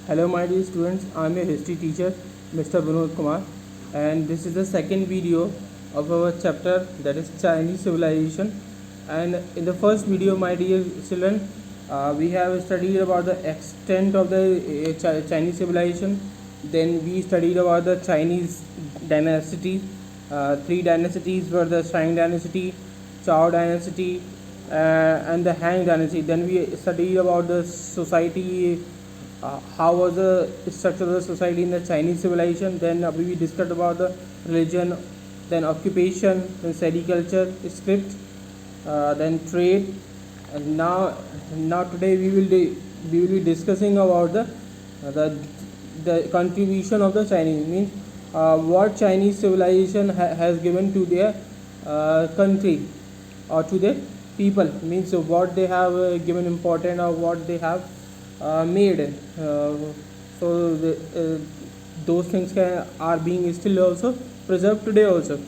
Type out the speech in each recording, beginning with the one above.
Hello my dear students, I am your history teacher Mr. Vinod Kumar, and this is the second video of our chapter, that is Chinese civilization. And in the first video, my dear children, we have studied about the extent of the Chinese civilization. Then we studied about the Chinese dynasty. Three dynasties were the Shang dynasty, Zhou dynasty, and the Han dynasty. Then we studied about the society, how was the structure of the society in the Chinese civilization. Then we discussed about the religion, then occupation, then sericulture, script, then trade. And now today we will be discussing about the contribution of the Chinese, means what Chinese civilization has given to their country or to their people, means what they have given important, or what they have made. Those things are being still also preserved today also.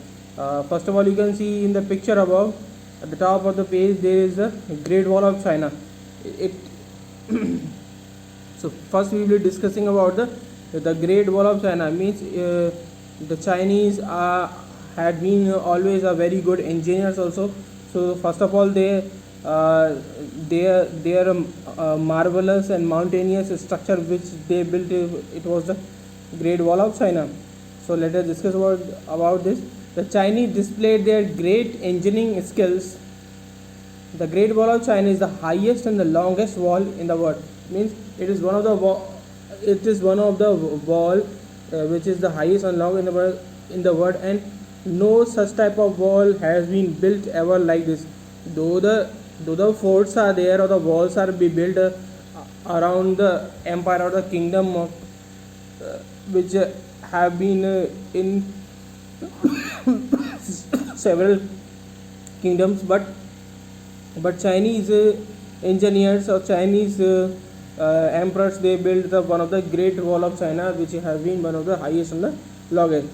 First of all, you can see in the picture above, at the top of the page, there is the Great Wall of China. It So first we will be discussing about the Great Wall of China. Means the Chinese had been always a very good engineers also. So first of all, their marvelous and mountainous structure which they built, it was the Great Wall of China. So let us discuss about this. The Chinese displayed their great engineering skills. The Great Wall of China is the highest and the longest wall in the world. Means it is one of the wall which is the highest and long in the world, and no such type of wall has been built ever like this. Though the forts are there, or the walls are be built around the empire or the kingdom of which have been in several kingdoms, but Chinese engineers or Chinese emperors, they built one of the Great Wall of China, which has been one of the highest and the longest.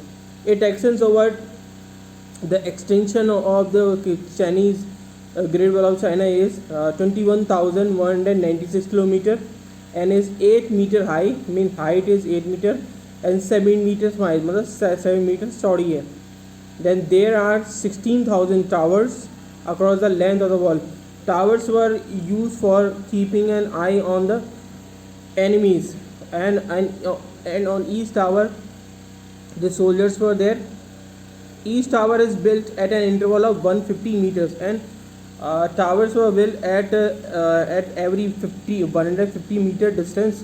It extends over the extension of the Chinese Great Wall of China is 21,196 kilometer and is 8 meter high. Mean height is 8 meter and 7 meters wide, 7 meters चौड़ी है. Then there are 16,000 towers across the length of the wall. Towers were used for keeping an eye on the enemies, and on each tower the soldiers were there. Each tower is built at an interval of 150 meters, and towers were built at every 150 meter distance,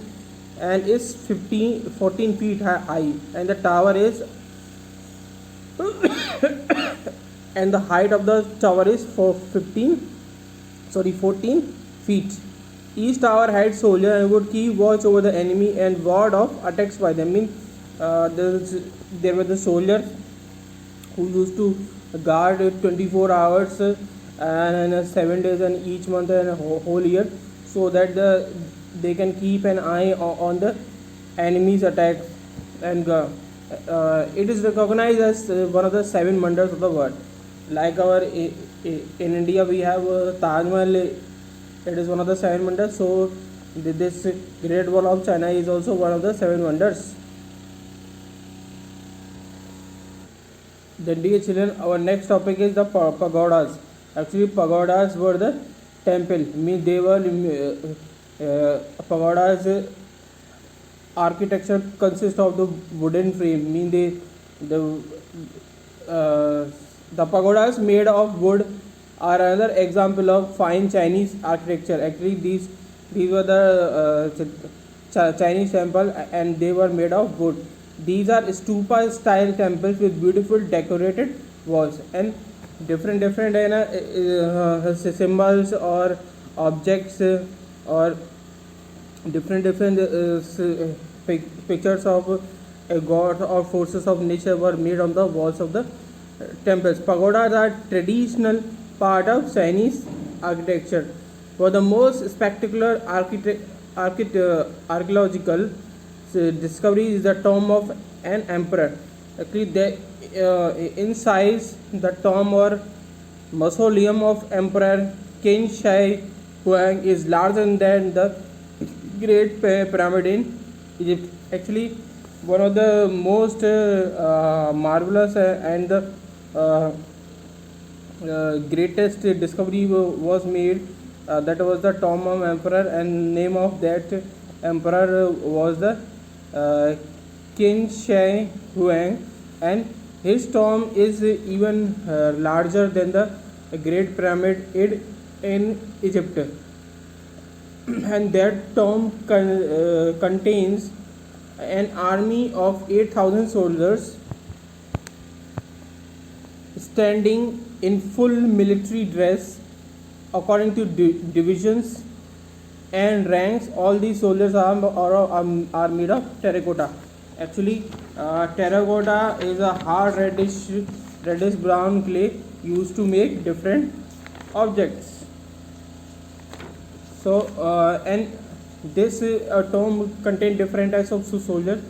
and is 14 feet high, and the tower is and the height of the tower is 14 feet. Each tower had soldier and would keep watch over the enemy and ward off attacks by them. Mean there were the soldiers who used to guard 24 hours and 7 days and each month and a whole year, so that they can keep an eye on the enemy's attacks. And it is recognized as one of the 7 wonders of the world. Like in India we have Taj Mahal. It is one of the 7 wonders. So this Great Wall of China is also one of the 7 wonders. Then dear children, our next topic is the pagodas. Actually, pagodas were the temple. Means they were pagodas. Architecture consists of the wooden frame. Mean the pagodas made of wood are another example of fine Chinese architecture. Actually, these were the Chinese temple, and they were made of wood. These are stupa style temples with beautiful decorated walls and different symbols or objects or different pictures of gods or forces of nature were made on the walls of the temples. Pagodas are traditional part of Chinese architecture. For the most spectacular archaeological discovery is the tomb of an emperor. Actually, in size, the tomb or mausoleum of Emperor Qin Shi Huang is larger than the Great Pyramid in Egypt. Actually, one of the most marvelous and the uh, greatest discovery was made. That was the tomb of emperor, and name of that emperor was the uh, Qin Shi Huang, and his tomb is even larger than the Great Pyramid in Egypt. And that tomb contains an army of 8,000 soldiers standing in full military dress according to divisions and ranks. All these soldiers are made of terracotta. Actually, terracotta is a hard reddish brown clay used to make different objects. So and this tomb contained different types of soldiers.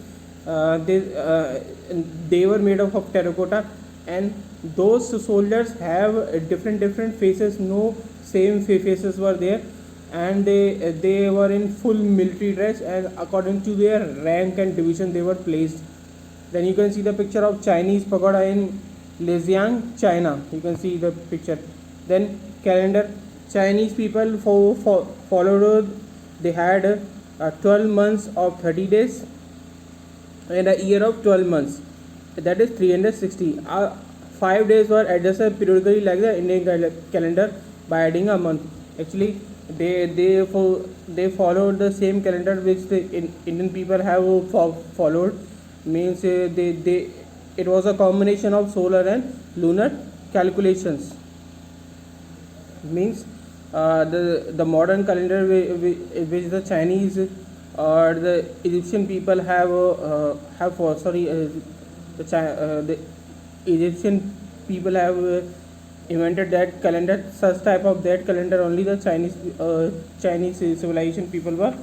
They were made of terracotta, and those soldiers have different faces. No same faces were there, and they were in full military dress, and according to their rank and division they were placed. Then you can see the picture of Chinese pagoda in Lijiang, China. You can see the picture. Then calendar. Chinese people followed. They had 12 months of 30 days and a year of 12 months. That is 360. 5 days were adjusted periodically like the Indian calendar by adding a month. Actually, they followed the same calendar which the Indian people have followed. Means it was a combination of solar and lunar calculations. Means the modern calendar which the Chinese or the Egyptian people the Egyptian people have invented that calendar. Such type of that calendar only the Chinese civilization people were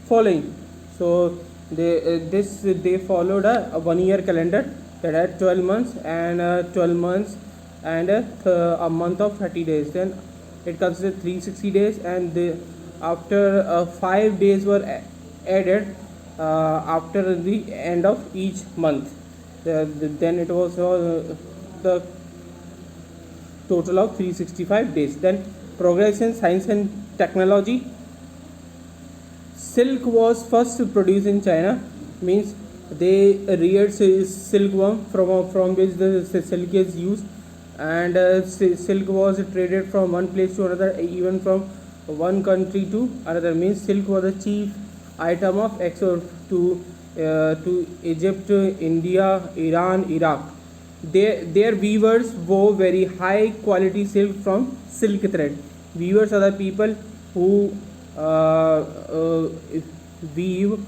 following. So they followed a 1 year calendar that had 12 months and 12 months and a month of 30 days. Then it consists 360 days, and after 5 days were added after the end of each month. Then it was the total of 365 days. Then progress in science and technology. Silk was first produced in China. Means they reared silkworm from which the silk is used, and silk was traded from one place to another, even from one country to another. Means silk was the chief item of export to Egypt, India, Iran, Iraq. Their weavers wore very high quality silk from silk thread. Weavers are the people who weave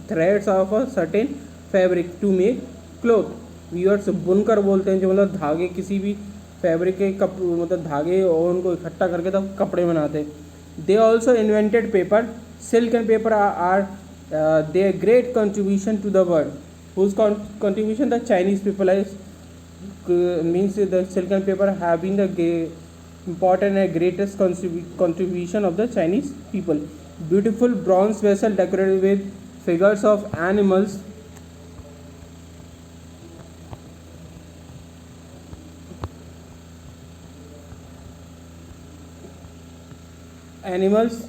threads of a certain fabric to make cloth. Weavers बुनकर बोलते हैं जो मतलब धागे किसी भी fabric के मतलब धागे और उनको इकट्ठा करके तब कपड़े बनाते हैं. They also invented paper. Silk and paper are their great contribution to the world. whose contribution the Chinese people is means the silk and paper have been the important and greatest contribution of the Chinese people. Beautiful bronze vessel decorated with figures of animals.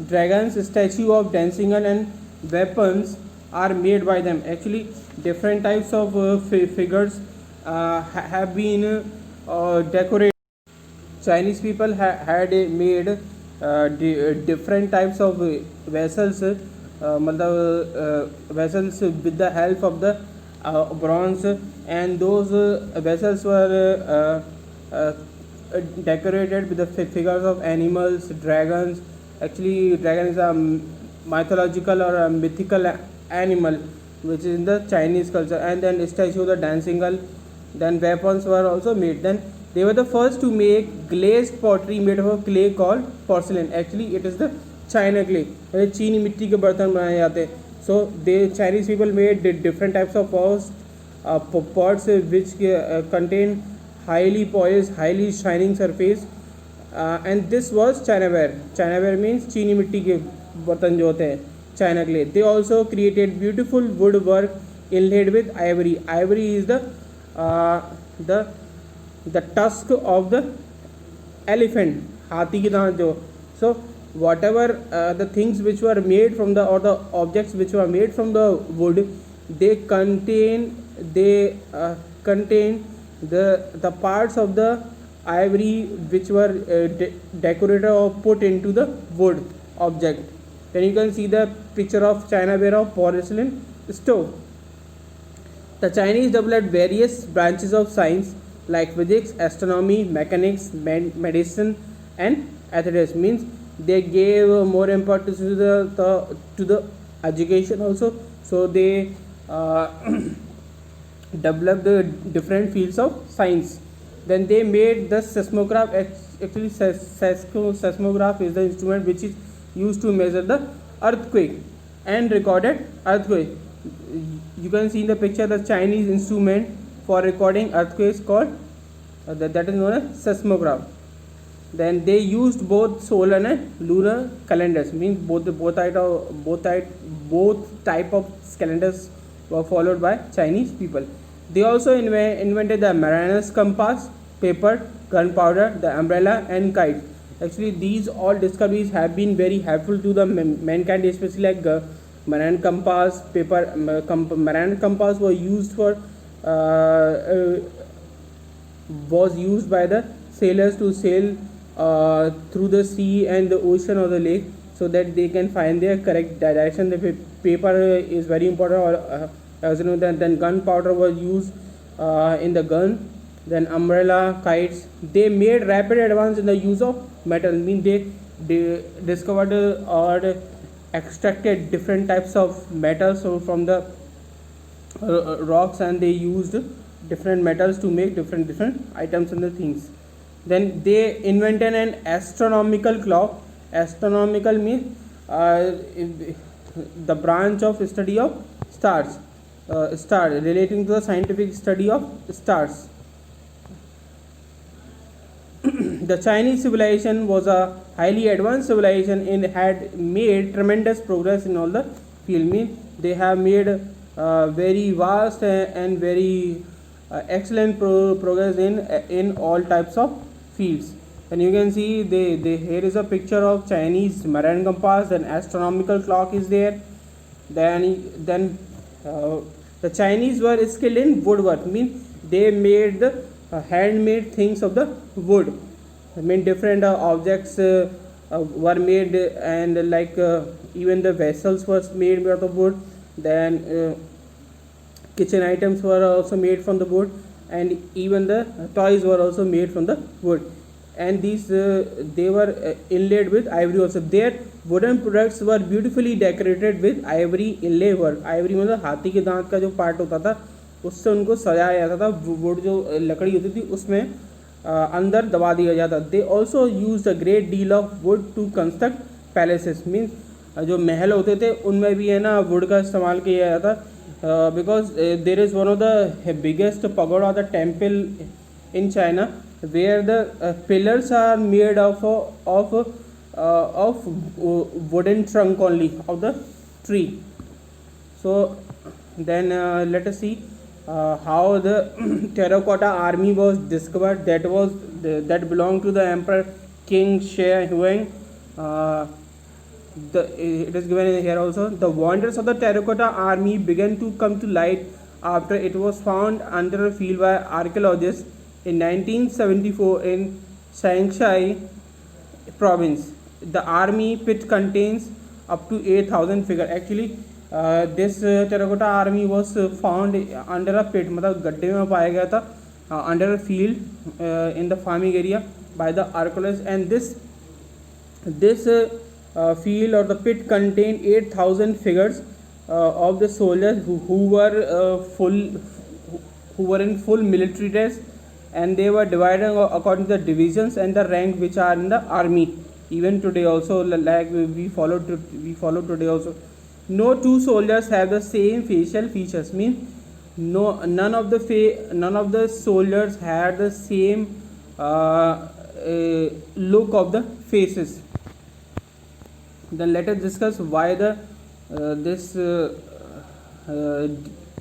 Dragons, statue of dancing and weapons are made by them. Actually, different types of figures have been decorated. Chinese people had made different types of vessels, vessels with the help of the bronze, and those vessels were decorated with the figures of animals, dragons. Actually, dragon is a mythological or a mythical animal which is in the Chinese culture. And then statue of the dancing girl. Then weapons were also made. Then they were the first to make glazed pottery made of a clay called porcelain. Actually, it is the China clay. चीनी मिट्टी के बर्तन बनाए जाते. So the Chinese people made different types of pots which contain highly polished, highly shining surface. And this was Chinaware. Chinaware means चीनी मिट्टी के बर्तन जो होते हैं चाइना के लिए. They also created beautiful would work inlaid with ivory. Ivory is the tusk of the elephant, हाथी की दांत जो. So whatever the things which were made from the, or the objects which were made from the wood, they contain the parts of the ivory which were decorated or put into the wood object. Then you can see the picture of Chinaware of porcelain stove. The Chinese developed various branches of science like physics, astronomy, mechanics, medicine, and athletics. Means they gave more importance to the education also. So they developed the different fields of science. Then they made the seismograph. Actually, seismograph is the instrument which is used to measure the earthquake and recorded earthquake. You can see in the picture the Chinese instrument for recording earthquakes called that is known as seismograph. Then they used both solar and lunar calendars. Means both type of calendars were followed by Chinese people. They also invented the mariner's compass, paper, gunpowder, the umbrella, and kite. Actually, these all discoveries have been very helpful to the mankind, especially like marine compass, paper. Marine compass was used by the sailors to sail through the sea and the ocean or the lake, so that they can find their correct direction. The paper is very important. As you know, then gunpowder was used in the gun. Then umbrella, kites. They made rapid advance in the use of metal. Means they discovered or extracted different types of metals from the rocks, and they used different metals to make different items and the things. Then they invented an astronomical clock. Astronomical means the branch of study of stars, relating to the scientific study of stars. The Chinese civilization was a highly advanced civilization and had made tremendous progress in all the field. Means they have made very vast and very excellent progress in all types of fields. And you can see here is a picture of Chinese marine compass, and astronomical clock is there. Then the Chinese were skilled in woodwork. Means they made the handmade things of the wood. I mean different objects were made, and like even the vessels were made out of wood. Then kitchen items were also made from the wood, and even the toys were also made from the wood. And these they were inlaid with ivory also. Their wooden products were beautifully decorated with ivory inlay work. Ivory मतलब हाथी के दांत का जो part होता था, उससे उनको सजाया जाता था. वुड जो लकड़ी होती थी उसमें अंदर दबा दिया जाता. They also use a great deal of wood to construct palaces. Means जो महल होते थे उनमें भी है ना वुड का इस्तेमाल किया जाता. Because there is one of the biggest pagoda of the temple in China, where the pillars are made of wooden trunk only of the tree. So then let us see how the terracotta army was discovered. That belonged to the emperor King Shi Huang. It is given here also. The wonders of the terracotta army began to come to light after it was found under a field by archaeologists in 1974 in Shanxi province. The army pit contains up to 8,000 figures. Actually this terracotta army was found under a pit, मतलब गड्ढे में पाया गया था under a field in the farming area by the archaeologists. And this field or the pit contained 8,000 figures of the soldiers who were in full military dress, and they were divided according to the divisions and the rank which are in the army. Even today also, like we follow today also, no two soldiers have the same facial features. Means none of the soldiers had the same look of the faces. Then let us discuss why the this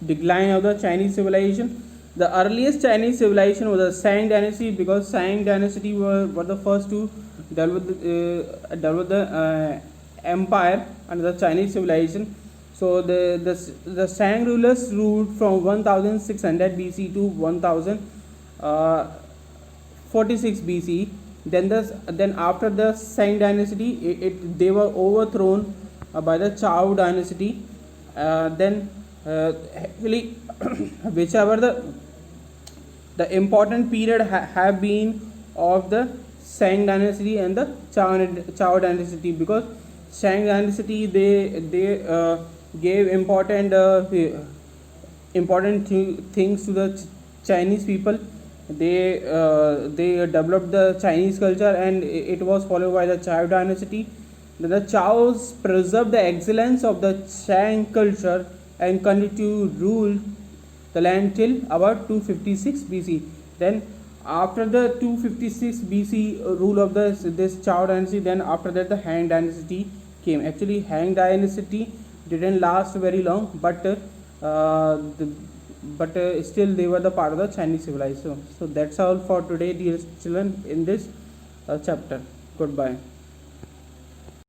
decline of the Chinese civilization. The earliest Chinese civilization was the Shang dynasty, because Shang dynasty were the first to develop the empire under the Chinese civilization. So the Shang rulers ruled from 1600 BC to 1046 BC. Then after the Shang dynasty, they were overthrown by the Zhou dynasty. Actually, whichever the important period have been of the Shang dynasty and the Zhou dynasty, because Shang dynasty they gave important things to the Chinese people. They developed the Chinese culture, and it was followed by the Zhou dynasty. Then the Zhou's preserved the excellence of the Shang culture and continued to rule the land till about 256 BC. Then after the 256 BC rule of this Zhou dynasty, then after that the Han dynasty came. Actually, Han dynasty didn't last very long, but still they were the part of the Chinese civilization. So that's all for today, dear children, in this chapter. Goodbye.